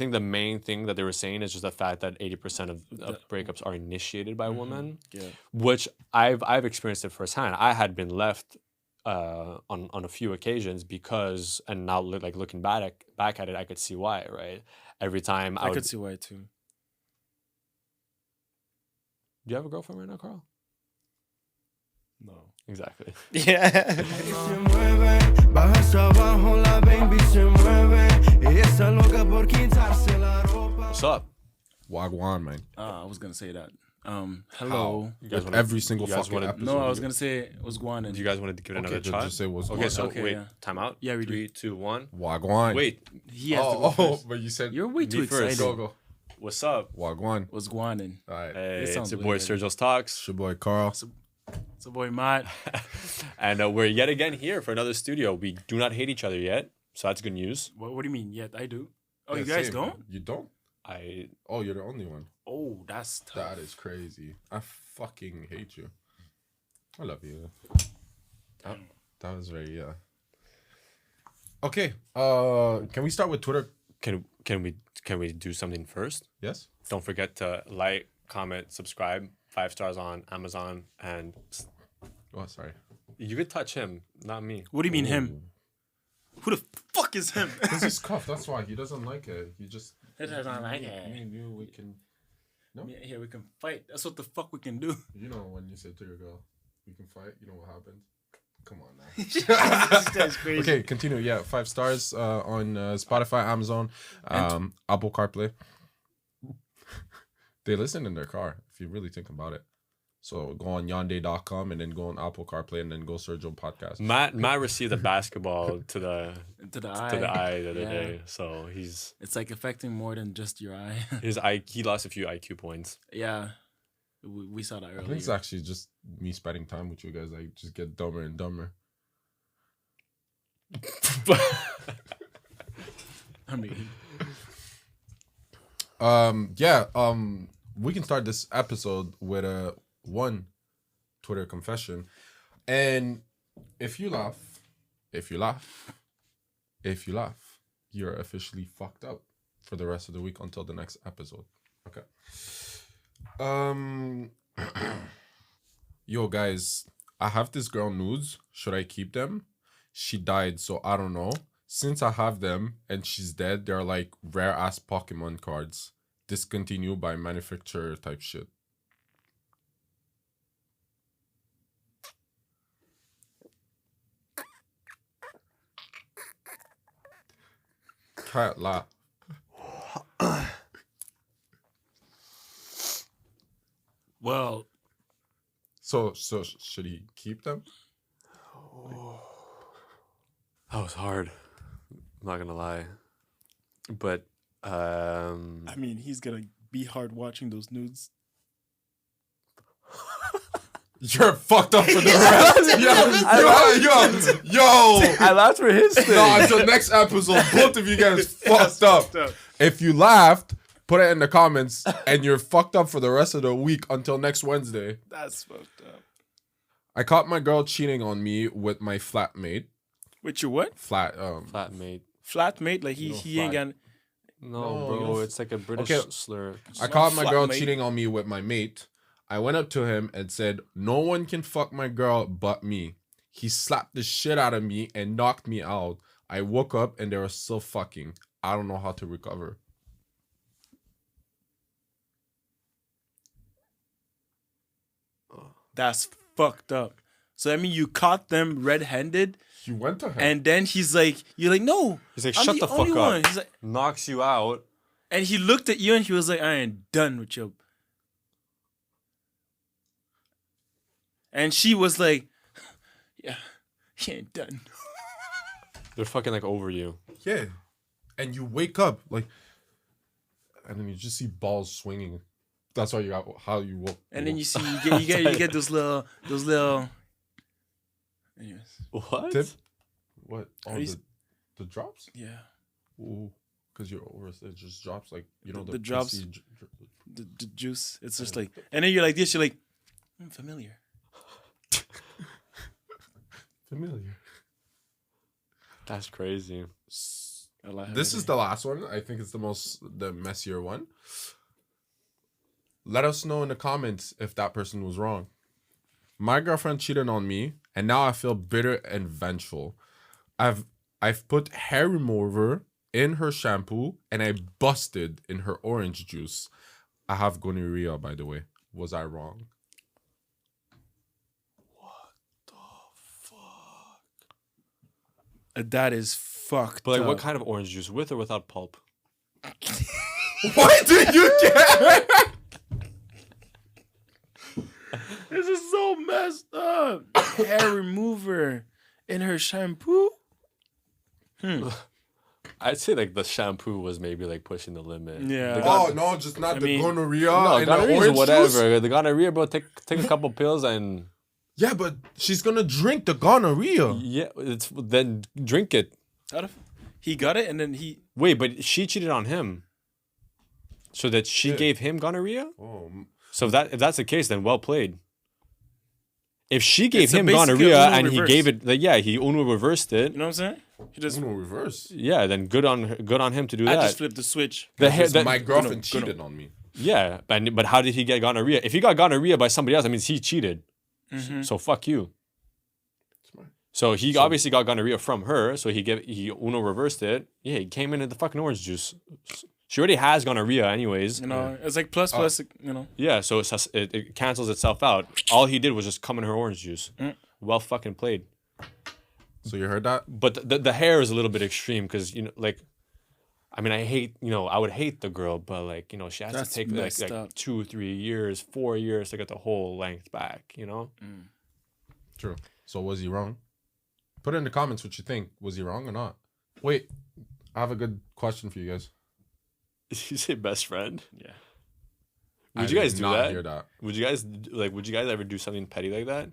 think the main thing that they were saying is just the fact that 80% of breakups are initiated by women, which I've experienced it firsthand. I had been left on a few occasions because, and now like looking back at it, I could see why. Right, every time I could see why too. Do you have a girlfriend right now, Carl? No. Exactly. Yeah. What's up? Wagwan, man. I was gonna say that. Hello. You guys Like wanna, every single you guys fucking wanna- episode. No, I was gonna say it was Guanin. Do you guys want to give it another Okay, shot? just say what's Okay, so Okay, wait, yeah. time out. Yeah, we do. 3, 2, 1. Wagwan. Wait, He has to go first. but you said You're way too me first. excited. go. what's up? Wagwan. Was Guanin. All right. Hey, It it's sounds your boy weird. Sergio's Talks. It's your boy Carl. It's a boy Matt. And we're yet again here for another studio. We do not hate each other yet, so that's good news. What do you mean? Yet I do. Oh, Yeah, you guys same. don't? You don't? I Oh, you're the only one. Oh, that's tough. That is crazy. I fucking hate you. I love you. That was very Okay. Can we start with Twitter? can we do something first? Yes. Don't forget to like, comment, subscribe, 5 stars on Amazon, and Oh, sorry. you could touch him, not me. What do you mean him? Who the fuck is him? Because he's cuffed. That's why he doesn't like it. He just. He doesn't like Me it. and you, we can. No. Yeah, here we can fight. That's what the fuck we can do. You know when you say to your girl, we can fight. You know what happens. Come on now. This guy's crazy. Okay, continue. Yeah, 5 stars on Spotify, Amazon, Apple CarPlay. They listen in their car, if you really think about it. So go on yonde.com and then go on Apple CarPlay and then go Sergio Podcast. Matt received a basketball to the eye the other Yeah. day, so he's It's like affecting more than just your eye. he lost a few IQ points. Yeah. We saw that I earlier. think it's actually just me spending time with you guys. Like, just get dumber and dumber. I mean, we can start this episode with one Twitter confession. And if you laugh, you're officially fucked up for the rest of the week until the next episode. Okay. Yo guys, I have this girl nudes. Should I keep them? She died, so I don't know. Since I have them and she's dead, they're like rare ass Pokemon cards. Discontinued by manufacturer type shit. Can't laugh. well, So should he keep them? That was hard. I'm not gonna lie, but I mean, he's gonna be hard watching those nudes. You're fucked up for the rest. yo. I laughed for his thing. No, until next episode, both of you guys fucked up. If you laughed, put it in the comments, and you're fucked up for the rest of the week until next Wednesday. That's fucked up. I caught my girl cheating on me with my flatmate. With your what? Flatmate. Flatmate? Like You know, he ain't got. No, No, bro, you know, it's like a British okay. slur. I caught my girl flatmate. cheating on me with my mate. I went up to him and said, "No one can fuck my girl but me." He slapped the shit out of me and knocked me out. I woke up and they were still fucking. I don't know how to recover. That's fucked up. So I mean, you caught them red-handed, You went to him. and then he's like, "You're like, no." He's like, I'm shut the fuck only up. one." He's like, Knocks you out. and he looked at you and he was like, "I ain't done with you." And she was like, "Yeah, he ain't done." They're fucking like over you. Yeah. And you wake up like, and then you just see balls swinging. That's why you got how you woke. And then you see you get those little. Anyways, What? Tip? What? Oh, Are you- the drops? yeah, Ooh, because you're over it just drops like you know The drops. pussy the juice. It's just like, and then you're like this. You're like, I'm familiar. familiar. That's crazy. This is the last one. I think it's the messier one. Let us know in the comments if that person was wrong. My girlfriend cheated on me, and now I feel bitter and vengeful. I've put hair remover in her shampoo, and I busted in her orange juice. I have gonorrhea, by the way. Was I wrong? That is fucked. But like, up. what kind of orange juice, with or without pulp? What did you get? This is so messed up. Hair remover in her shampoo. I'd say like the shampoo was maybe like pushing the limit. Yeah. No, just not the mean, gonorrhea. No, and gonorrhea the is orange whatever. juice. The gonorrhea, bro. Take a couple pills and Yeah, but she's gonna drink the gonorrhea. yeah, then drink it. He got it and then he. Wait, but she cheated on him, so that she gave him gonorrhea. Oh, So if that's the case, then well played. If she gave It's him basically gonorrhea Uno and reverse. he gave it, like, yeah, he Uno reversed it. You know what I'm saying? He just. no reverse. Yeah, then good on him to do I that. just flipped the switch. My girlfriend Uno. cheated on me. Yeah, but how did he get gonorrhea? If he got gonorrhea by somebody else, that means he cheated. So fuck you. So he obviously got gonorrhea from her. So he Uno reversed it. Yeah, he came in the fucking orange juice. She already has gonorrhea anyways. You know, it's like plus, you know. Yeah, so it cancels itself out. All he did was just come in her orange juice. Well fucking played. So you heard that? But the hair is a little bit extreme because, you know, like, I mean, I would hate the girl, but like, you know, she has That's to take messed like up. 2, 3 years, 4 years to get the whole length back, you know? True. So was he wrong? Put it in the comments what you think. Was he wrong or not? Wait, I have a good question for you guys. Did you say best friend? Yeah. Would you guys did do not that? Hear that? Would you guys ever do something petty like that?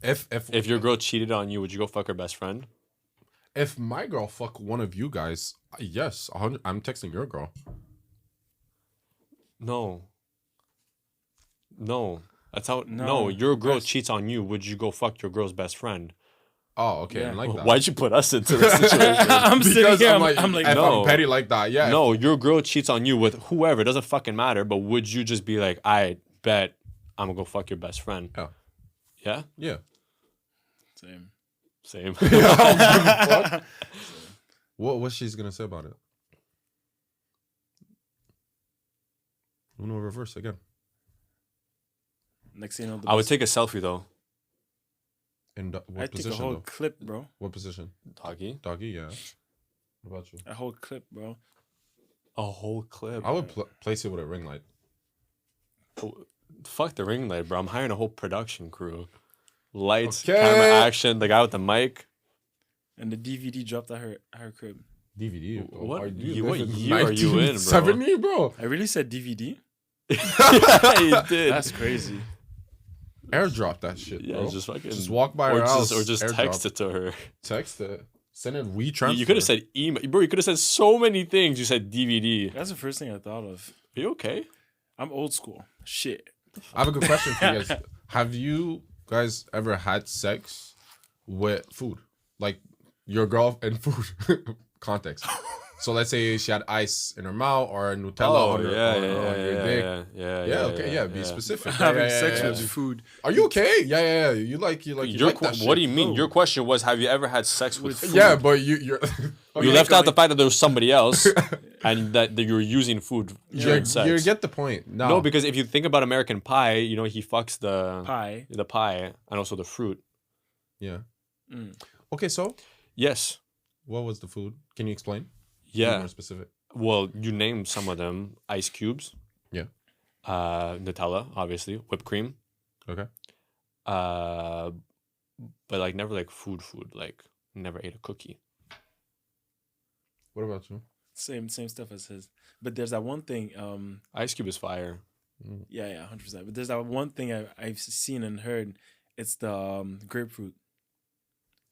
If Your girl cheated on you, would you go fuck her best friend? If my girl fuck one of you guys, yes, I'm texting your girl. No. That's how. No. No, your girl cheats on you. Would you go fuck your girl's best friend? Oh, okay, Yeah. I like that. Why'd you put us into this situation? I'm sitting Because here. I'm like, if no. I'm petty like that, yeah. No, your girl cheats on you with whoever. It doesn't fucking matter. But would you just be like, I bet I'm gonna go fuck your best friend? Yeah. Yeah? Yeah. Same. What's she's gonna say about it? Uno reverse again. Next thing you know, I would take a selfie though. In what I take a position? whole Though? clip, bro. What position? Doggy. Doggy, yeah. What about you? A whole clip, bro. A whole clip. I would place it with a ring light. Fuck the ring light, bro. I'm hiring a whole production crew. Lights, Okay. camera action, the guy with the mic. And the DVD dropped at her crib. DVD. What- Are what year are you in, bro? 1970, bro? I really said DVD. Yeah, you did. That's crazy. Airdrop that shit, Yeah, bro. just fucking walk by her house. or just airdrop. text it to her. Text it. Send it WeTransfer. You could have said email, bro. You could have said so many things. You said DVD. That's the first thing I thought of. Are you okay? I'm old school. Shit. I have a good question for you guys. Have you guys ever had sex with food? Like your girl and food context. So let's say she had ice in her mouth or Nutella on your dick. Yeah. Be specific. Having sex with food. Are you okay? Yeah. You like that shit. What do you mean? Your question was, have you ever had sex with food? Yeah, but you're You left out the fact that there was somebody else and that you were using food during sex. You get the point. No, because if you think about American Pie, you know, he fucks the Pie. and also the fruit. Yeah. Mm. Okay, so Yes. what was the food? Can you explain? Be Yeah. more specific. Well, you named some of them. Ice cubes. Yeah. Nutella, obviously. Whipped cream. Okay. But like never like food. Like never ate a cookie. What about you? Same stuff as his. But there's that one thing. Ice cube is fire. Yeah, 100%. But there's that one thing I've seen and heard. It's the grapefruit.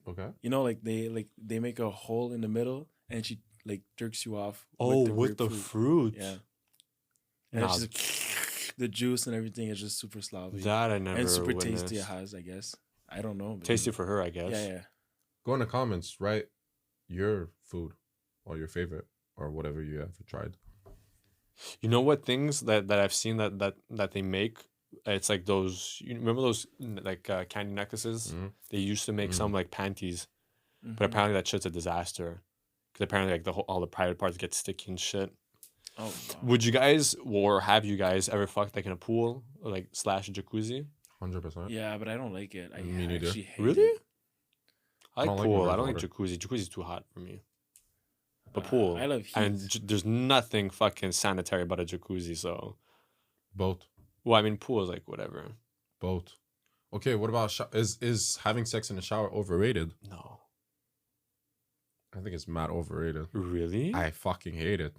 Okay. You know, like they make a hole in the middle and she like jerks you off. Oh, with the with the grapefruit. fruit. Yeah. And it's just the juice and everything is just super sloppy. That I never and super witnessed. tasty. It has, I guess. I don't know. but- Tasty for her, I guess. Yeah. Go in the comments. Write your food or your favorite or whatever you ever tried. You know what things that I've seen that they make? It's like those. You remember those like candy necklaces? Mhm. They used to make some like panties, Mm-hmm. but apparently that shit's a disaster. Because apparently like all the private parts get sticky and shit. Oh, wow. Would you guys or have you guys ever fucked like in a pool or like slash jacuzzi? 100%. Yeah, but I don't like it. I Me neither. actually hate Really? it. I like don't like pool. when I don't there's like jacuzzi. Jacuzzi's too hot for me. But Uh, pool. I love heat. And there's nothing fucking sanitary about a jacuzzi. So, Both. well, I mean, pool is like whatever. Both. Okay, what about is having sex in the shower overrated? No. I think it's mad overrated. Really? I fucking hate it.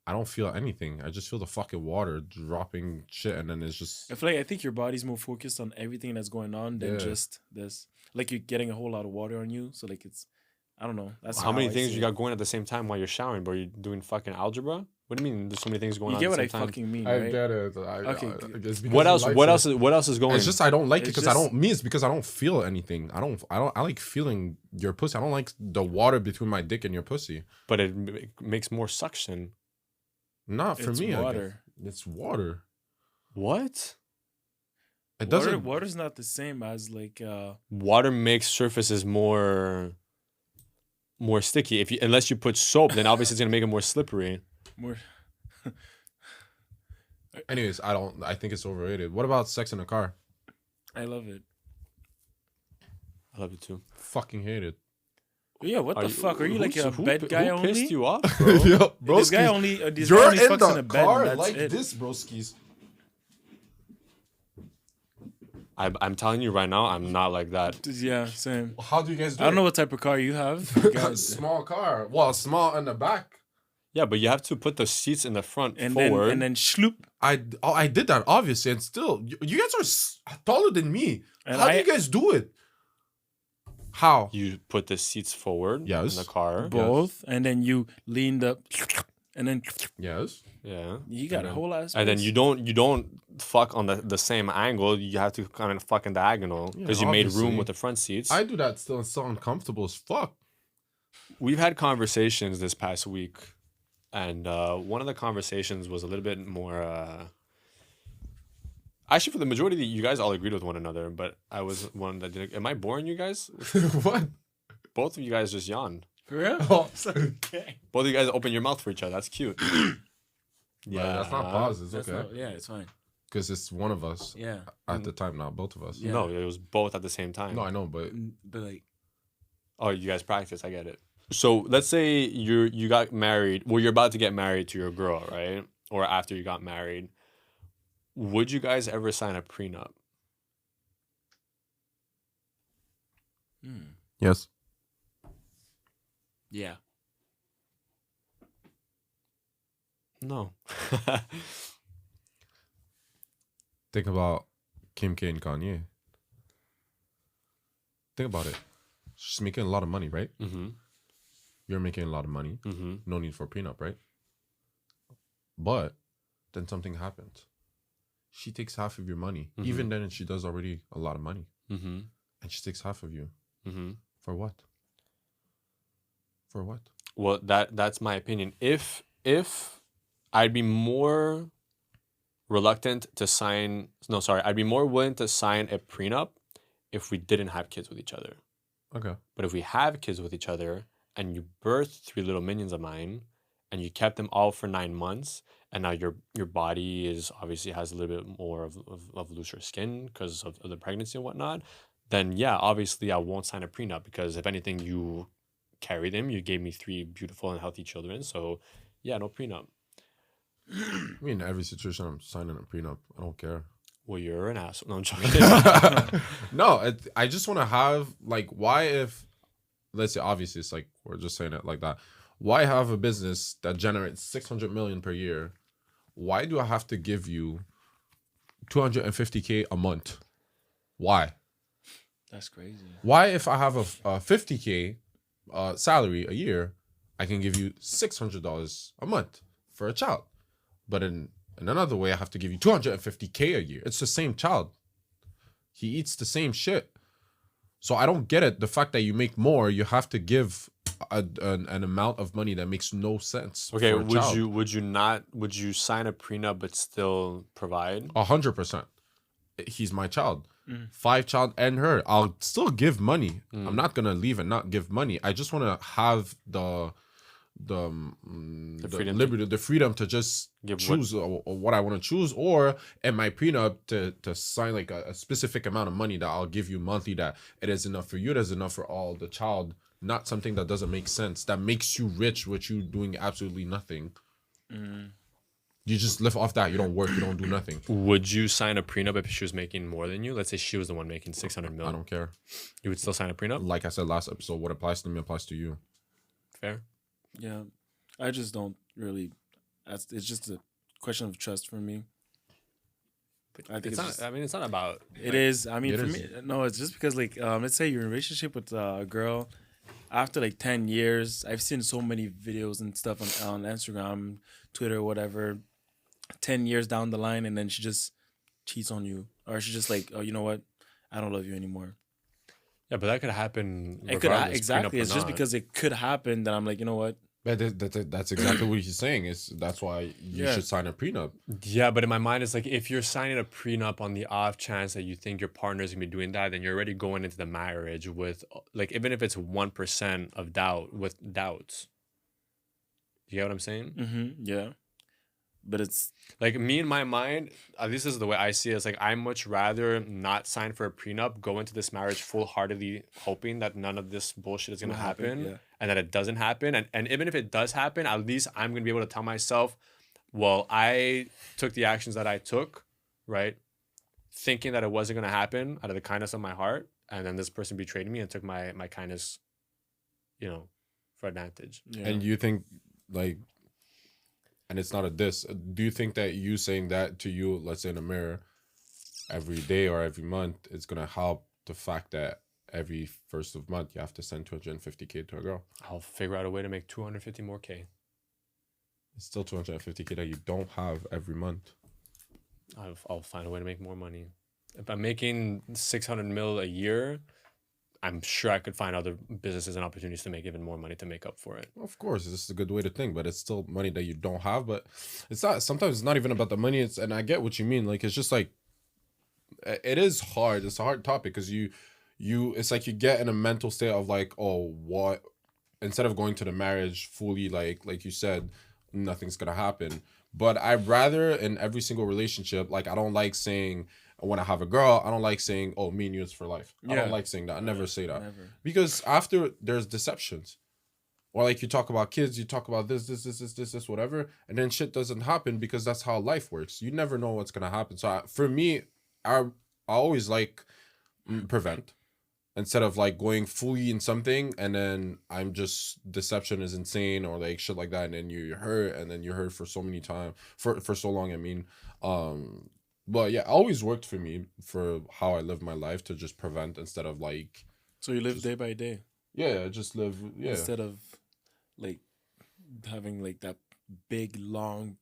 I don't feel anything. I just feel the fucking water dropping shit, and then it's just. I think your body's more focused on everything that's going on than Yeah. just this. Like you're getting a whole lot of water on you, so like it's, I don't know. That's How many I things see you it. got going at the same time while you're showering, bro? You're doing fucking algebra? What do you mean? There's so many things going You on get at what the I same time. fucking mean, I right? get it. Okay, it's good. because What else? of What lights else? What else is going? It's just I don't like it It's because I just- don't. Me, it's because I don't feel anything. I like feeling your pussy. I don't like the water between my dick and your pussy. But it makes more suction. Not for It's me. water. It's water. What? It doesn't. Water's not the same as like Water makes surfaces more sticky. Unless you put soap, then obviously it's gonna make it more slippery. more. Anyways, I think it's overrated. What about sex in a car? I love it. I love it too. Fucking hate it. But yeah, what the fuck? Are you like a who bed guy who only? pissed you off, bro? Yo, This guy broskies, only. This you're guy only in fucks in the a bed. car And that's like it. this, broskies. I'm telling you right now, I'm not like that. Yeah, same. How do you guys do I don't it? know what type of car you have. You got- Small car. Well, small in the back. Yeah, but you have to put the seats in the front and forward. then schloop. I did that obviously, and still, you guys are taller than me. And How do you guys do it? How? You put the seats forward Yes. in the car. Both, and then you leaned up, and then Yes. Yeah. you got a whole ass. And then space. you don't fuck on the same angle. You have to kind of fuck in diagonal because you made room obviously. with the front seats. I do that still. It's so uncomfortable as fuck. We've had conversations this past week, and one of the conversations was a little bit more. Actually, for the majority, you guys all agreed with one another, but I was one that didn't. Am I boring you guys? What? Both of you guys just yawned. For real? Oh, Okay. Both of you guys open your mouth for each other. That's cute. yeah, that's not pause. It's That's okay. not, yeah, it's fine. Because it's one of us Yeah, at the time, not both of us. Yeah. No, it was both at the same time. No, I know, but but like, Oh, you guys practice. I get it. So let's say you got married. Well, you're about to get married to your girl, right? Or after you got married. Would you guys ever sign a prenup? yes. yeah, No. Think about Kim K and Kanye. Think about it. She's making a lot of money, right? Mm-hmm. You're making a lot of money. Mm-hmm. No need for a prenup, right? But then something happens. She takes half of your money. Mhm. Even then, she does already a lot of money. Mm-hmm. And she takes half of you. Mm-hmm. For what? For what? Well, that's my opinion. If I'd be more reluctant to sign. No, sorry. I'd be more willing to sign a prenup if we didn't have kids with each other. Okay. But if we have kids with each other and you birthed 3 little minions of mine and you kept them all for 9 months and now your body is obviously has a little bit more of looser skin because of the pregnancy and whatnot, then yeah, obviously I won't sign a prenup because if anything, you carry them. You gave me 3 beautiful and healthy children. So yeah, no prenup. I mean, in every situation, I'm signing a prenup. I don't care. Well, you're an asshole. No, I'm joking. No, I just want to have, like, why if, let's say, obviously, it's like, we're just saying it like that. Why have a business that generates 600 million per year? Why do I have to give you 250K a month? Why? that's crazy. Why, if I have a 50K salary a year, I can give you $600 a month for a child? But in another way, I have to give you 250K a year. It's the same child. He eats the same shit. So I don't get it. The fact that you make more, you have to give an amount of money that makes no sense. Okay, for a child. would you sign a prenup but still provide? 100%. He's my child. 5 child and her. I'll still give money. I'm not gonna leave and not give money. I just want to have the freedom liberty, the freedom to just choose what I want to choose, or in my prenup to sign like a specific amount of money that I'll give you monthly, that it is enough for you, it is enough for all the child, not something that doesn't make sense, that makes you rich with you doing absolutely nothing. You just live off that. You don't work, you don't do nothing. Would you sign a prenup if she was making more than you? Let's say she was the one making 600 I million. don't care. You would still sign a prenup? Like I said last episode, what applies to me applies to you. Fair. Yeah, I just don't really. It's just a question of trust for me. I think It's not. I mean, it's not about. It is. I mean, It for is. me, no. It's just because, like, let's say you're in a relationship with a girl. After like 10 years, I've seen so many videos and stuff on Instagram, Twitter, whatever. 10 years down the line, and then she just cheats on you, or she's just like, oh, you know what? I don't love you anymore. Yeah, but that could happen. It could regardless, exactly. prenup or It's just not. because it could happen that I'm like, you know what? But that's exactly what he's saying. That's why you should sign a prenup. Yeah, but in my mind, it's like if you're signing a prenup on the off chance that you think your partner's gonna be doing that, then you're already going into the marriage with like, even if it's 1% of doubt, with doubts. You get what I'm saying? Yeah, but it's Like me in my mind, at least this is the way I see it. It's like I much rather not sign for a prenup, go into this marriage full-heartedly hoping that none of this bullshit is gonna happen, and that it doesn't happen. And even if it does happen, at least I'm gonna be able to tell myself, well, I took the actions that I took, right? Thinking that it wasn't gonna happen out of the kindness of my heart, and then this person betrayed me and took my kindness, for advantage. yeah. And you think, like, and it's not a diss, do you think that you saying that to you, let's say in a mirror, every day or every month, it's gonna help the fact that every first of month you have to send 250K to a girl? I'll figure out a way to make 250 more K. It's still 250K that you don't have every month. I'll find a way to make more money. If I'm making 600 mil a year, I'm sure I could find other businesses and opportunities to make even more money to make up for it. Of course, this is a good way to think, but it's still money that you don't have. But it's not. Sometimes it's not even about the money. And I get what you mean. Like, it's just like, it is hard. It's a hard topic because it's like you get in a mental state of like, oh, what? Instead of going to the marriage fully, like you said, nothing's gonna happen. But I'd rather in every single relationship, like, I don't like saying, when I have a girl, I don't like saying, oh, me and you is for life. I don't like saying that. I never say that. Never. Because after there's deceptions. Or like you talk about kids, you talk about this, whatever, and then shit doesn't happen because that's how life works. You never know what's gonna happen. So for me, I always like prevent instead of like going fully in something and then I'm just deception is insane or like shit like that, and then you're hurt and then you're hurt for so many time for so long. I mean, but yeah, it always worked for me for how I live my life to just prevent instead of like. So you live day by day. Yeah, just live. Yeah. Instead of like having like that big long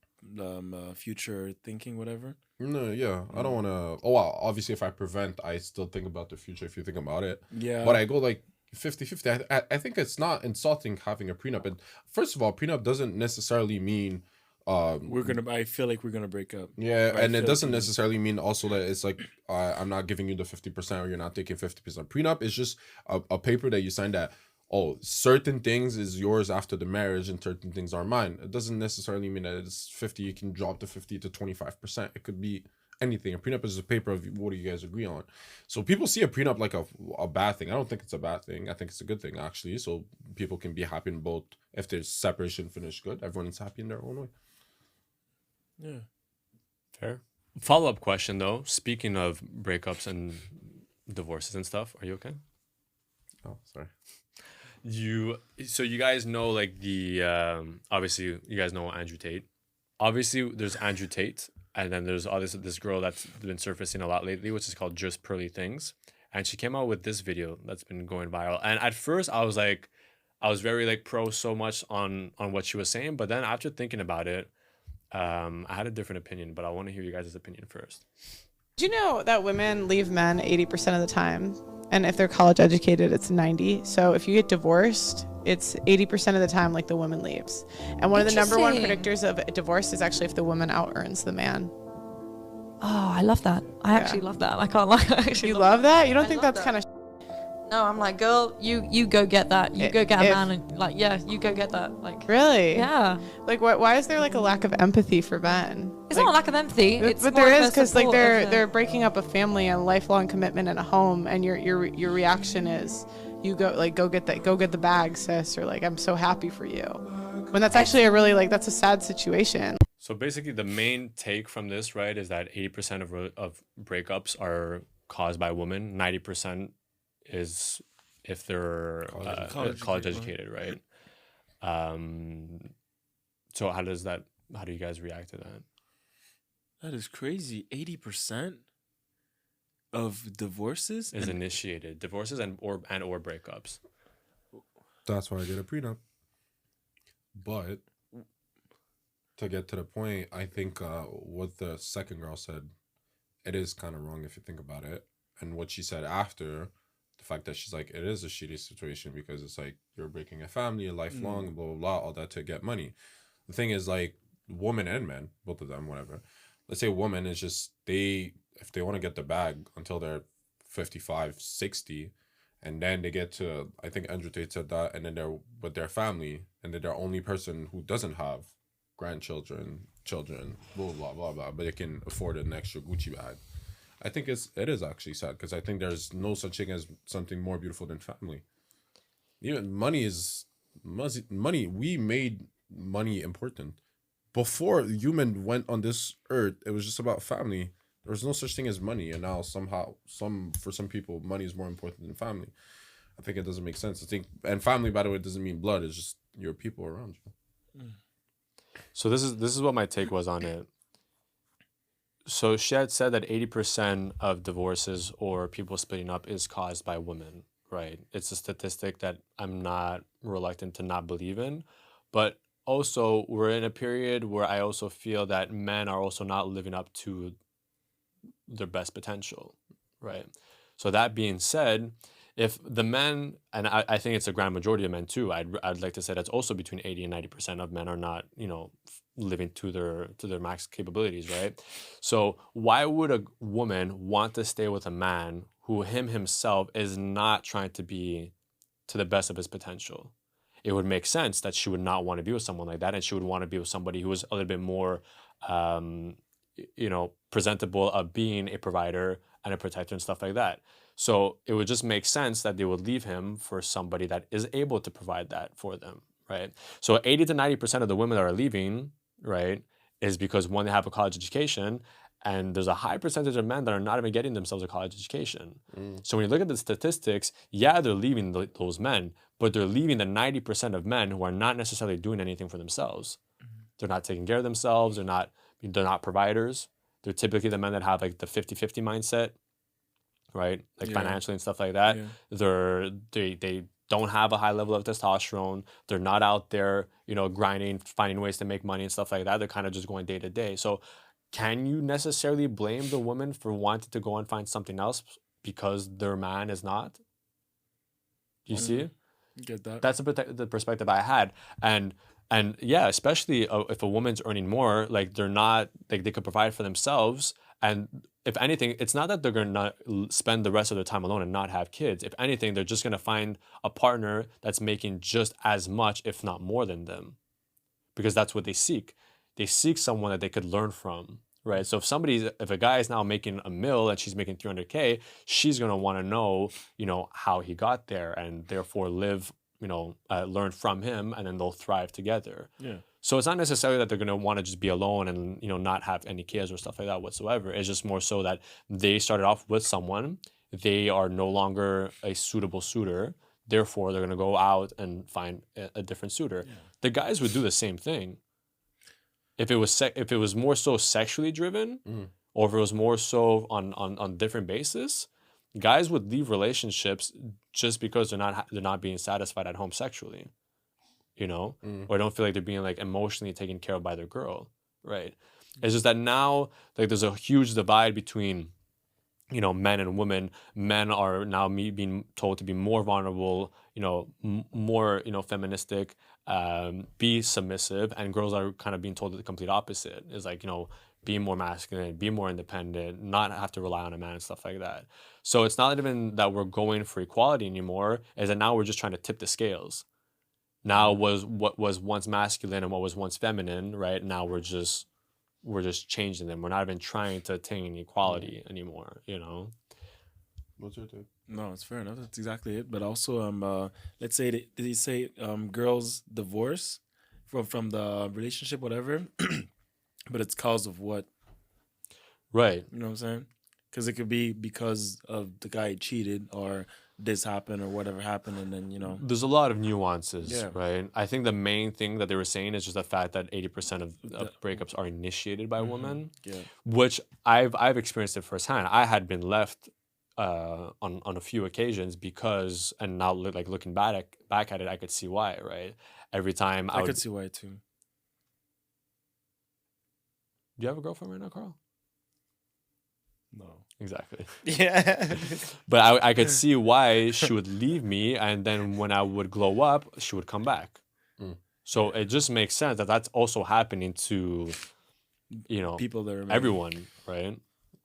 future thinking, whatever. No, yeah, I don't want to. Oh, well, obviously, if I prevent, I still think about the future. If you think about it, Yeah. But I go like 50-50. I think it's not insulting having a prenup. And first of all, prenup doesn't necessarily mean. I feel like we're gonna break up. Yeah, Right, and it doesn't Philippines. necessarily mean also that it's like I'm not giving you the 50% or you're not taking 50%. Prenup is just a paper that you sign that, oh, certain things is yours after the marriage and certain things are mine. It doesn't necessarily mean that it's 50. You can drop to 50 to 25%. It could be anything. A prenup is a paper of what do you guys agree on. So people see a prenup like a bad thing. I don't think it's a bad thing. I think it's a good thing actually. So people can be happy in both. If there's separation finished good, everyone's happy in their own way. Yeah. Fair. Follow-up question though. Speaking of breakups and divorces and stuff, are you okay? Oh, sorry. So you guys know like the obviously you guys know Andrew Tate. Obviously there's Andrew Tate, and then there's this girl that's been surfacing a lot lately, which is called Just Pearly Things, and she came out with this video that's been going viral. And at first I was very like pro so much on what she was saying, but then after thinking about it, I had a different opinion, but I want to hear you guys' opinion first. Do you know that women leave men 80% of the time? And if they're college educated, it's 90. So if you get divorced, it's 80% of the time like the woman leaves. And one of the number one predictors of divorce is actually if the woman out earns the man. Oh, I love that. I actually love that. I can't lie. You love that? You don't think that's kind of... No, I'm like, girl, you go get that. You go get a man, and like, yeah, you go get that. Like, really? Yeah. Like, why is there like a lack of empathy for men? It's like, not a lack of empathy. But there is, because like they're breaking up a family and a lifelong commitment in a home, and your reaction is you go get the bag, sis, or like I'm so happy for you, when that's actually a really that's a sad situation. So basically, the main take from this, right, is that 80% of breakups are caused by women. 90% is if they're college educated, right? So how do you guys react to that? That is crazy. 80% of divorces is initiated. Divorces and or breakups. That's why I did a prenup. But to get to the point, I think what the second girl said, it is kind of wrong if you think about it. And what she said after, the fact that she's like, it is a shitty situation because it's like you're breaking a family, a lifelong, blah, blah, blah, all that to get money. The thing is, like, women and men, both of them, whatever. Let's say woman is just, if they want to get the bag until they're 55, 60, and then they get to, I think Andrew Tate said that, and then they're with their family, and they're the only person who doesn't have grandchildren, children, blah, blah, blah, blah, but they can afford an extra Gucci bag. I think it is actually sad, because I think there's no such thing as something more beautiful than family. Even money. We made money important. Before human went on this earth, it was just about family. There was no such thing as money, and now somehow, for some people, money is more important than family. I think it doesn't make sense. And family, by the way, doesn't mean blood. It's just your people around you. So this is what my take was on it. So she had said that 80% of divorces or people splitting up is caused by women, right? It's a statistic that I'm not reluctant to not believe in, but also we're in a period where I also feel that men are also not living up to their best potential, right? So that being said, if the men, and I think it's a grand majority of men too, I'd like to say that's also between 80 and 90% of men are not, living to their max capabilities, right? So why would a woman want to stay with a man who himself is not trying to be to the best of his potential? It would make sense that she would not want to be with someone like that, and she would want to be with somebody who is a little bit more, presentable of being a provider and a protector and stuff like that. So it would just make sense that they would leave him for somebody that is able to provide that for them, right? So 80 to 90% of the women that are leaving, right, is because, one, they have a college education, and there's a high percentage of men that are not even getting themselves a college education. So when you look at the statistics, yeah, they're leaving those men, but they're leaving the 90% of men who are not necessarily doing anything for themselves. They're not taking care of themselves. They're not providers. They're typically the men that have like the 50-50 mindset, right? Like financially and stuff like that. Yeah. They don't have a high level of testosterone. They're not out there, grinding, finding ways to make money and stuff like that. They're kind of just going day to day. So can you necessarily blame the woman for wanting to go and find something else because their man is not? Do you see? Get that. That's the perspective I had. And yeah, especially if a woman's earning more, like they're not, like they could provide for themselves. And if anything, it's not that they're going to spend the rest of their time alone and not have kids. If anything, they're just going to find a partner that's making just as much, if not more than them, because that's what they seek. They seek someone that they could learn from, right? So if a guy is now making $1 million and she's making $300K, she's going to want to know, how he got there, and therefore live, learn from him, and then they'll thrive together. Yeah. So it's not necessarily that they're going to want to just be alone and, not have any kids or stuff like that whatsoever. It's just more so that they started off with someone. They are no longer a suitable suitor. Therefore, they're going to go out and find a different suitor. Yeah. The guys would do the same thing. If it was more so sexually driven, or if it was more so on different basis, guys would leave relationships just because they're not being satisfied at home sexually, or don't feel like they're being like emotionally taken care of by their girl, right? It's just that now, like, there's a huge divide between men and women. Men are now being told to be more vulnerable, more, feministic, be submissive, and girls are kind of being told the complete opposite. Is like, be more masculine, be more independent, not have to rely on a man and stuff like that. So it's not even that we're going for equality anymore, is that now we're just trying to tip the scales. Now was what was once masculine and what was once feminine, right? Now we're just changing them. We're not even trying to attain equality anymore, What's your take? No, it's fair enough. That's exactly it. But also, let's say did you say girls divorce from the relationship, whatever, but it's cause of what? Right. You know what I'm saying? Because it could be because of the guy cheated or this happened or whatever happened, and then. There's a lot of nuances, Yeah. right? I think the main thing that they were saying is just the fact that 80% of breakups are initiated by women, Yeah. which I've experienced it firsthand. I had been left on a few occasions because, and now like looking back at it, I could see why, right? Every time I could see why too. Do you have a girlfriend right now, Carl? No. Exactly. Yeah. But I could see why she would leave me, and then when I would glow up, she would come back. So it just makes sense that that's also happening to, people that are married. everyone, right?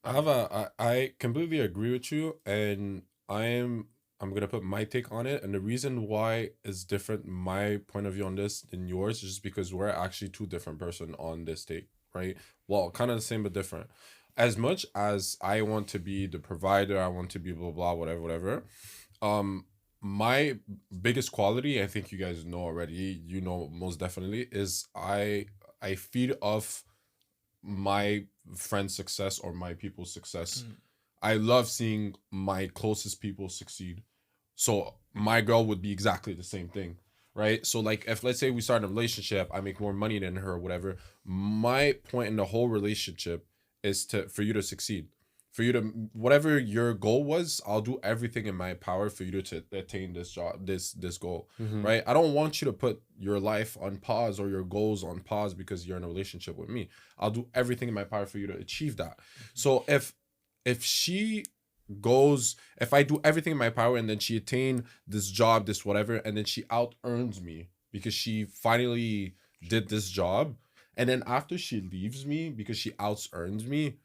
I completely agree with you, and I'm gonna put my take on it, and the reason why is different. My point of view on this than yours is just because we're actually two different person on this take, right? Well, kind of the same but different. As much as I want to be the provider, I want to be blah blah whatever. My biggest quality, I think you guys know already, most definitely, is I feed off my friend's success or my people's success. I love seeing my closest people succeed. So my girl would be exactly the same thing, right? So like if let's say we start a relationship, I make more money than her or whatever. My point in the whole relationship is for you to succeed. For you to whatever your goal was, I'll do everything in my power for you to attain this job, this goal, right? I don't want you to put your life on pause or your goals on pause because you're in a relationship with me. I'll do everything in my power for you to achieve that. So if I do everything in my power and then she attain this job, this whatever, and then she out earns me because she finally did this job, and then after she leaves me because she out earns me,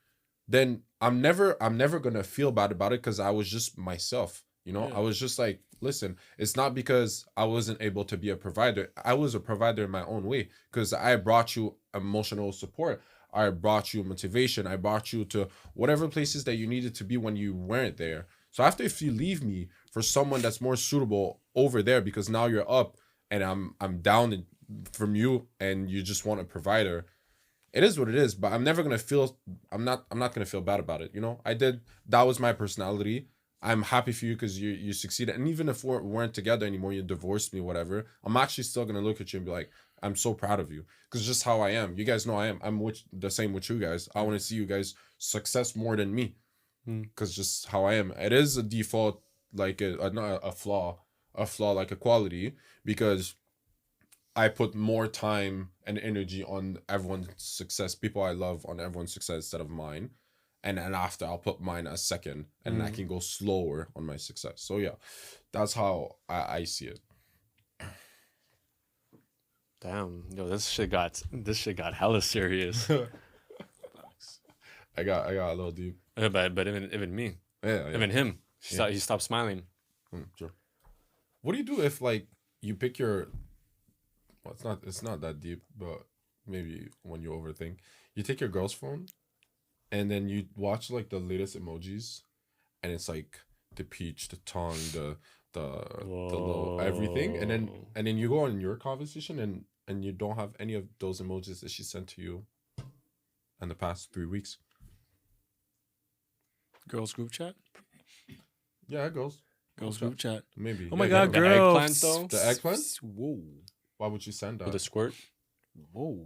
then I'm never gonna feel bad about it because I was just myself. I was just like, listen, it's not because I wasn't able to be a provider. I was a provider in my own way because I brought you emotional support. I brought you motivation. I brought you to whatever places that you needed to be when you weren't there. So after if you leave me for someone that's more suitable over there because now you're up and I'm down from you and you just want a provider, it is what it is. But I'm not gonna feel bad about it. That was my personality. I'm happy for you because you succeeded. And even if we weren't together anymore, you divorced me, whatever, I'm actually still gonna look at you and be like, I'm so proud of you. Because just how I am. You guys know I'm the same with you guys. I want to see you guys success more than me. Because just how I am. It is a default, like not a flaw like a quality, because I put more time and energy on everyone's success, people I love on everyone's success instead of mine. And then after I'll put mine as second, and I can go slower on my success. So yeah, that's how I see it. Damn, yo, this shit got hella serious. I got a little deep. But even me, Yeah. even him, he stopped smiling. Sure. What do you do if like you pick your? Well, it's not that deep, but maybe when you overthink, you take your girl's phone, and then you watch like the latest emojis, and it's like the peach, the tongue, the little everything, and then you go on your conversation and you don't have any of those emojis that she sent to you in the past 3 weeks. Girls group chat. Yeah, girls Group chat. maybe. Oh my Yeah, god, the girls. eggplant, though? The eggplant? Whoa. Why would you send that? With a squirt, Whoa.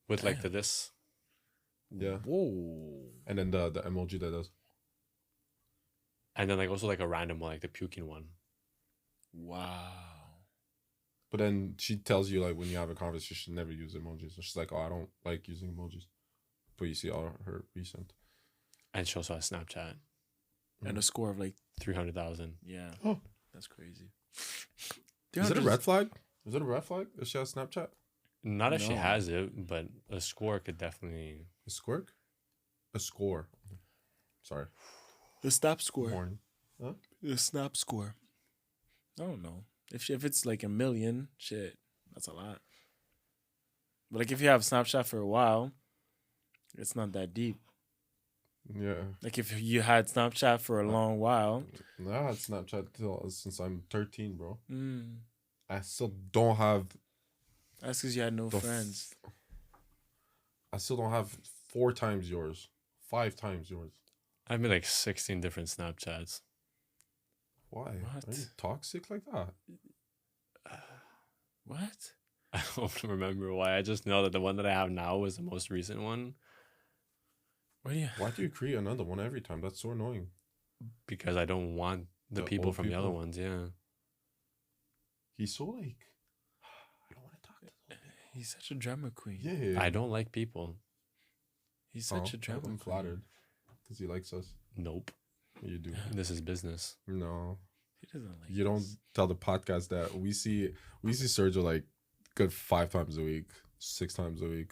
with like this. Yeah. Whoa. And then the emoji that does. And then like also like a random one, like the puking one. Wow. But then she tells you like when you have a conversation, never use emojis. So she's like, oh, I don't like using emojis. But you see all her recent. And she also has Snapchat. And a score of like 300,000. Yeah. Oh. That's crazy. Is it a red flag? Is it a red flag if she has Snapchat? Not if she No. has it, but a score could definitely. A squirt? A score. Sorry. The snap score. Porn. Huh? The snap score. I don't know. If it's like 1 million, shit, that's a lot. But like if you have Snapchat for a while, it's not that deep. Yeah. Like if you had Snapchat for a long while. No, I had Snapchat since I'm 13, bro. Mm, I still don't have. that's because you had no friends. I still don't have 4 times yours, 5 times yours. I have like 16 different Snapchats. Why? What? Are you toxic like that? What? I don't remember why. I just know that the one that I have now is the most recent one What do you? Why do you create another one every time? That's so annoying. because I don't want the The people old from the other people? ones. Yeah. He's so like, I don't want to talk to them. He's such a drama queen. Yeah. I don't like people. He's such a drama I'm queen. flattered because he likes us. Nope. You do. This is business. No. He doesn't like. You don't us. tell the podcast that we see Sergio like good 5 times a week, 6 times a week,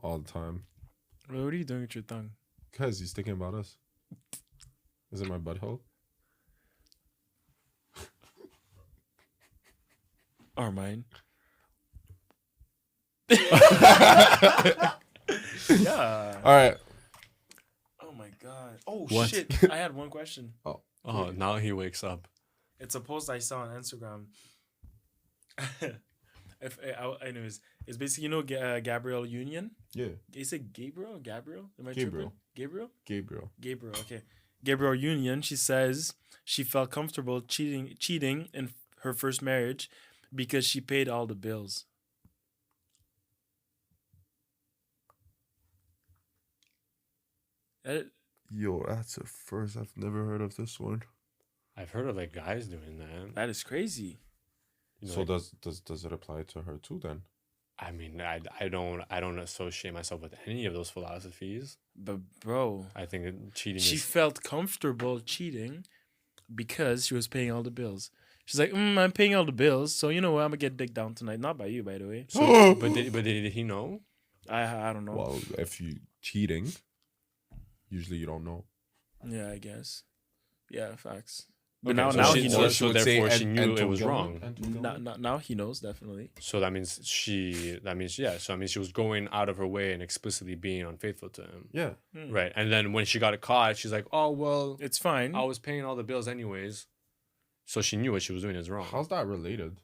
all the time. Well, what are you doing with your tongue? Because he's thinking about us. Is it my butthole? Or mine? Yeah. All right. Oh my god. Oh What? shit. I had one question. Oh, now he wakes up. It's a post I saw on Instagram. Anyways, it's basically Gabrielle Union. Yeah. Is it Gabriel? Gabriel? Am I Gabriel. tripping? Gabriel. Gabriel. Okay. Gabrielle Union. She says she felt comfortable cheating in her first marriage because she paid all the bills. Yo, that's a first. I've never heard of this one. I've heard of like guys doing that. That is crazy. You know, So like, does it apply to her too then? I mean, I don't associate myself with any of those philosophies. But bro, I think that cheating she is felt comfortable cheating because she was paying all the bills. She's like, I'm paying all the bills, so you know what? I'm gonna get dick down tonight. Not by you, by the way. so, but did he know? I don't know. Well, if you cheating, usually you don't know. Yeah, I guess. Yeah, facts. But Okay, now so he she- knows. so therefore she knew it was wrong. Now he knows definitely. So that means she was going out of her way and explicitly being unfaithful to him. Yeah. Right. And then when she got caught, she's like, "Oh, well, It's fine. I was paying all the bills anyways." So she knew what she was doing is wrong. How's that related?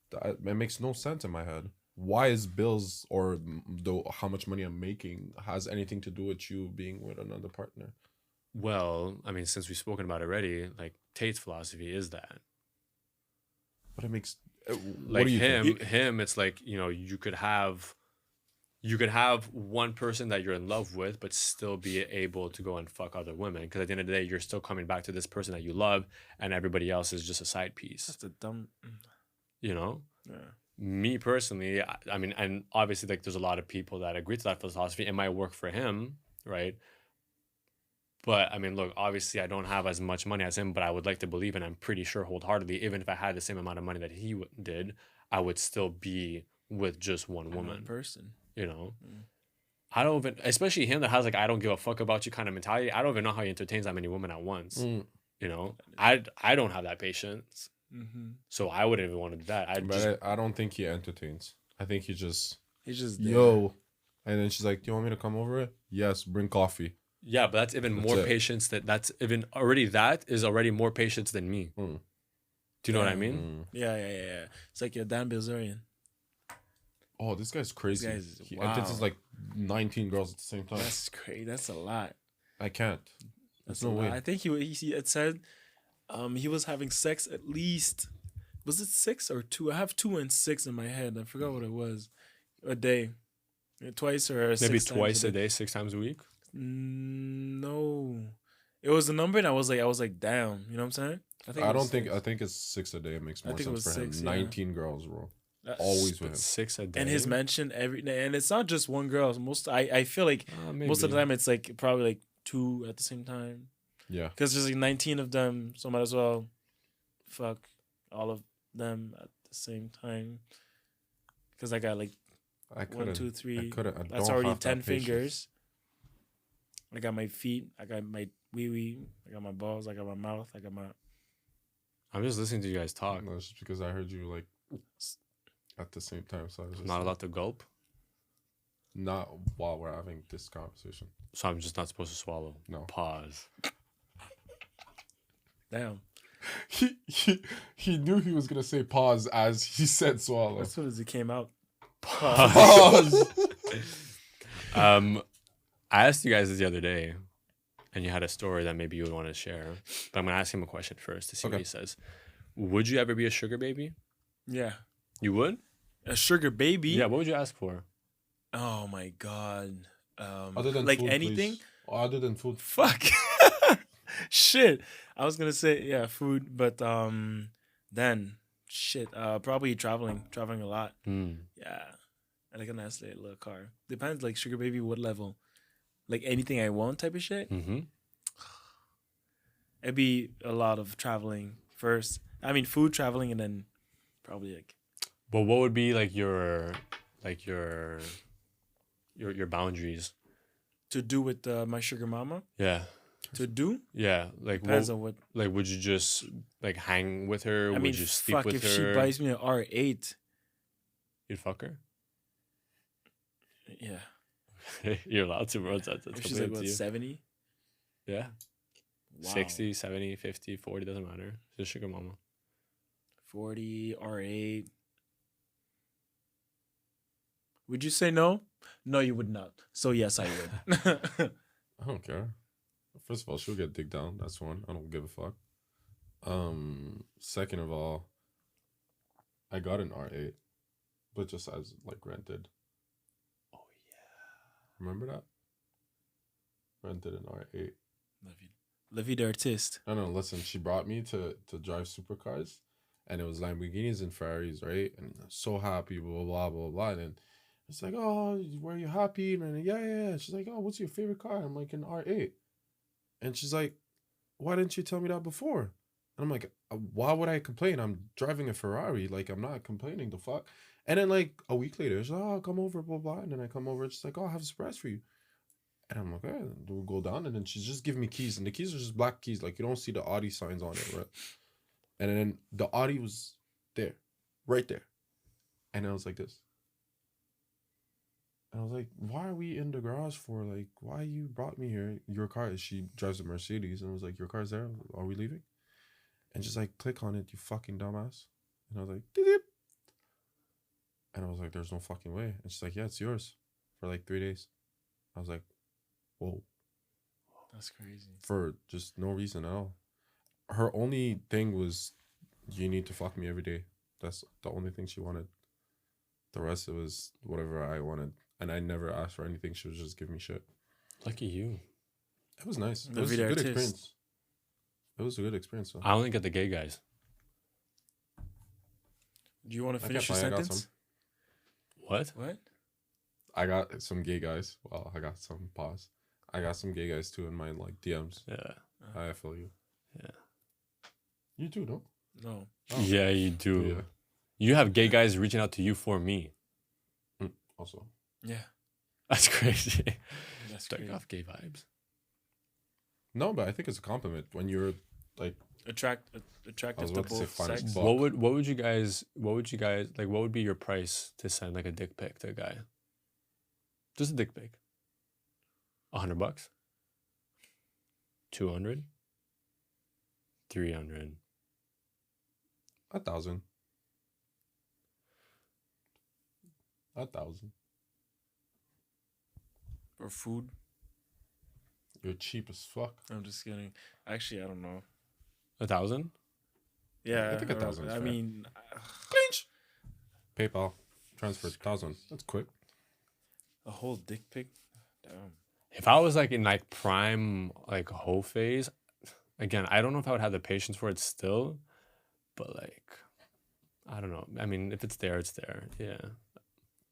That it makes no sense in my head. Why is bills or how much money I'm making has anything to do with you being with another partner? Well, I mean, since we've spoken about it already, like Tate's philosophy is that. But it makes Like what do you think? him, it's like, you could have one person that you're in love with, but still be able to go and fuck other women. Because at the end of the day, you're still coming back to this person that you love, and everybody else is just a side piece. That's a dumb. Yeah. Yeah. Me personally, I mean, and obviously, like, there's a lot of people that agree to that philosophy. It might work for him, right? But I mean, look, obviously, I don't have as much money as him, but I would like to believe, and I'm pretty sure wholeheartedly, even if I had the same amount of money that he did, I would still be with just one woman. One person. I don't even, especially him that has like, I don't give a fuck about you kind of mentality. I don't even know how he entertains that many women at once. I don't have that patience. Mm-hmm. So I wouldn't even want to do that. I don't think he entertains. I think he just He's just there. yo, and then she's like, "Do you want me to come over?" Yes, bring coffee. yeah, but that's even That's more it. patience that is already more patience than me. Mm. Do you know what I mean? Yeah. It's like you're Dan Bilzerian. Oh, this guy's crazy. He entertains like 19 girls at the same time. That's crazy. That's a lot. I can't. That's There's no a lot. way. I think it said he was having sex at least, was it 6 or 2? I have 2 and 6 in my head. I forgot what it was. A day. Twice or Maybe 6 times twice a day, 6 times a week. No. It was a number and I was like, damn. You know what I'm saying? I think it's 6 a day. It makes more think it sense was for him. 6, yeah. 19 girls, bro. That's- Always with him. 6 a day. And his mention and it's not just one girl. I feel like most of the maybe. time it's like probably like 2 at the same time. Yeah. Because there's like 19 of them, so might as well fuck all of them at the same time. Because I got like I 1, 2, 3. couldn't. That's already 10 fingers. I got my feet. I got my wee wee. I got my balls. I got my mouth. I got my. I'm just listening to you guys talk. No, it's just because I heard you like at the same time. So I was just Not allowed to gulp, not while we're having this conversation. so I'm just not supposed to swallow. No. Pause. Damn. He knew he was gonna say pause as he said swallow. As soon as it came out. Pause. I asked you guys this the other day, and you had a story that maybe you would want to share. But I'm gonna ask him a question first to see what Okay. he says. Would you ever be a sugar baby? Yeah. You would? A sugar baby. Yeah. What would you ask for? Oh my god. Other than like food, anything. please. Other than food. Fuck. Shit. I was gonna say yeah, food, but then shit. Probably traveling a lot. Yeah. I like a nice little car. Depends, like sugar baby, what level? Like anything I want type of shit. Mm-hmm. It'd be a lot of traveling first. I mean, food, traveling, and then probably like. But what would be like your boundaries? To do with my sugar mama. Yeah. To do Yeah. Like depends what? on what. Like would you just like hang with her? I Would mean, you sleep fuck. with If her? she buys me an R8, You'd fuck her. yeah. You're allowed to, bro. That's If she's like what 70. Yeah. Wow. 60, 70, 50, 40, doesn't matter. Just sugar mama. 40 R8. Would you say no? No, you would not. So yes, I would. I don't care. First of all, she'll get digged down. That's one. I don't give a fuck. Second of all, I got an R8, but just as like rented. Oh yeah. Remember that? Rented an R8. La vie d'artiste. No, listen. She brought me to drive supercars, and it was Lamborghinis and Ferraris, right? And I was so happy, blah blah blah blah. And then it's like, oh, were you happy? And then, yeah. She's like, oh, what's your favorite car? I'm like, an R8. And she's like, why didn't you tell me that before? And I'm like, why would I complain? I'm driving a Ferrari. Like, I'm not complaining, the fuck. And then, like, a week later, she's like, oh, come over, blah, blah. And then I come over, and she's like, oh, I have a surprise for you. And I'm like, okay, we'll go down. And then she's just giving me keys. And the keys are just black keys. Like, you don't see the Audi signs on it, right? And then the Audi was there, right there. And I was like this. And I was like, why are we in the garage for? Like, why you brought me here? Your car, she drives a Mercedes. And I was like, your car's there? Are we leaving? And just like, click on it, you fucking dumbass. And I was like, dip. And I was like, there's no fucking way. And she's like, yeah, it's yours for like 3 days. I was like, whoa. That's crazy. For just no reason at all. Her only thing was, you need to fuck me every day. That's the only thing she wanted. The rest, it was whatever I wanted. And I never asked for anything. She would just give me shit. Lucky you. It was nice. It La was vie a good d'artiste. experience. It was a good experience. Though. I only get the gay guys. Do you want to I finish can't your lie, I got sentence? What? What? I got some gay guys. Well, I got some pause. I got some gay guys too in my like DMs. Yeah. I feel you. Yeah. You too, no? No. Oh. Yeah, you do. Yeah. You have gay guys reaching out to you for me. Also. Yeah. That's crazy. That's Strike crazy. off gay vibes. No, but I think it's a compliment when you're like. Attractive I was to about to say both fun as sex. fuck. What would you guys like, what would be your price to send like a dick pic to a guy? Just a dick pic. $100? 200? 300? 1,000. 1,000. For food? You're cheap as fuck. I'm just kidding. Actually, I don't know. 1,000? Yeah. I think 1,000 is I fair. mean, Clinch. PayPal. Transfer 1,000. That's quick. a whole dick pic? Damn. If I was like in like prime like hoe phase, again, I don't know if I would have the patience for it still, but like, I don't know. I mean, if it's there, it's there. Yeah.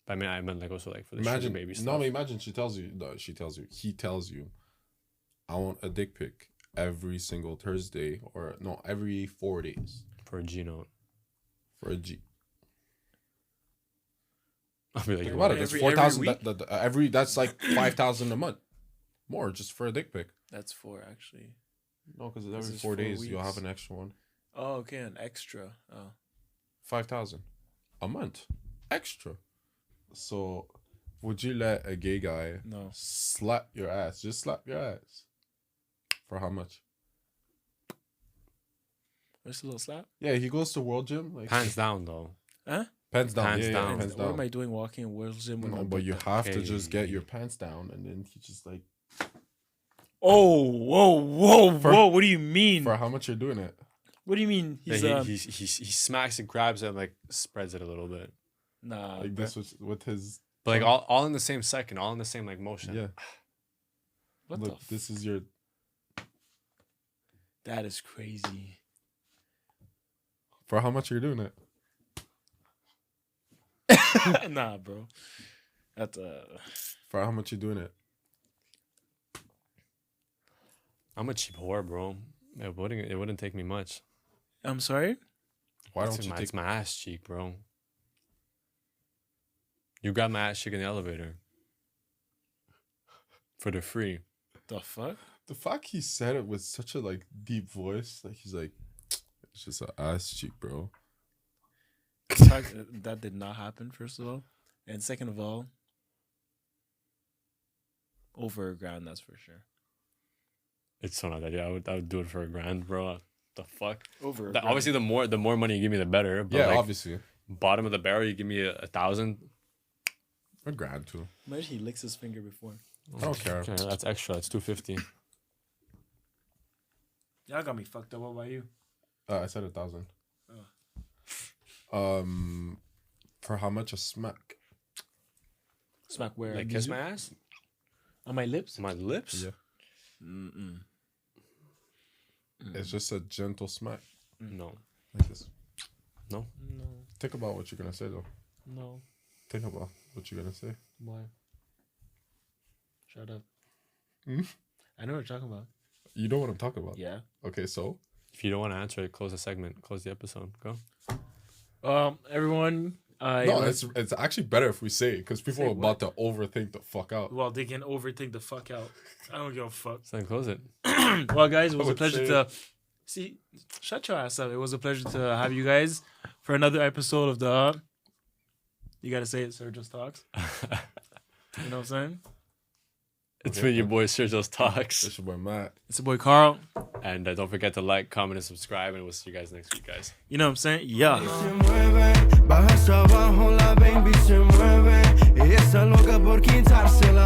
But I mean, I meant like also like for the sugar Imagine, baby no, stuff. imagine he tells you, I want a dick pic every single Thursday, or no, every 4 days For a G note. for a G. I'll be like, Think about it. It's Every 4,000. week? That's like 5,000 a month. More just for a dick pic. That's 4 actually. No, because This every is 4 4 days you'll weeks. have an extra one. Oh, okay, an extra. Oh. 5,000 a month extra. So, would you let a gay guy No. slap your ass? Just slap your ass. For how much? Just a little slap. Yeah, he goes to World Gym. Like Pants down though. Huh? pants down. Pants yeah, down. Yeah, pants What down. am I doing walking in World Gym? No, but you have to just get your pants down, and then he just like. Oh, whoa! What do you mean? For how much you're doing it? What do you mean? Yeah, he smacks it, grabs it, and like spreads it a little bit. Nah. Like this was with his. But like all in the same second, all in the same like motion. Yeah. What Look, the? this is your. That is crazy. For how much you're doing it? Nah, bro. That's For how much you're doing it? I'm a cheap whore, bro. It wouldn't take me much. I'm sorry. Why It's don't you my, take? it's my ass cheek, bro. You grab my ass cheek in the elevator. For the free. The fuck? The fact he said it with such a like deep voice, like he's like, it's just an ass cheek, bro. That did not happen. First of all, and second of all, over a grand. That's for sure. It's so not that. Yeah, I would do it for $1,000, bro. The fuck. Over. Obviously, the more money you give me, the better. But Yeah, like, obviously. bottom of the barrel, you give me 1,000. $1,000 too. Imagine he licks his finger before. I don't care. Okay, that's extra. That's $250. Y'all got me fucked up. What about you? I said 1,000. For how much a smack? Smack where? Like kiss my ass? On my lips? My lips? Yeah. Mm-mm. It's just a gentle smack, No. like this. No. No. Think about what you're gonna say though. No. Think about what you're gonna say. Why? Shut up. Hmm? I know what you're talking about. You know what I'm talking about. Yeah. Okay, so If you don't want to answer it, close the segment. Close the episode. Go. Everyone. it's actually better if we say it because people Say are about to overthink the fuck out. Well, they can overthink the fuck out. I don't give a fuck. So then close it. Well, guys, it was a would pleasure say- to see. Shut your ass up. It was a pleasure to have you guys for another episode of the. You gotta say it, Sergio's Talks. You know what I'm saying? It's Okay. been your boy Sergio's Talks. It's your boy Matt. It's your boy Carl. And don't forget to like, comment, and subscribe. And we'll see you guys next week, guys. You know what I'm saying? Yeah. Se mueve, baja hasta abajo la baby se mueve. Ella está loca por quitársela.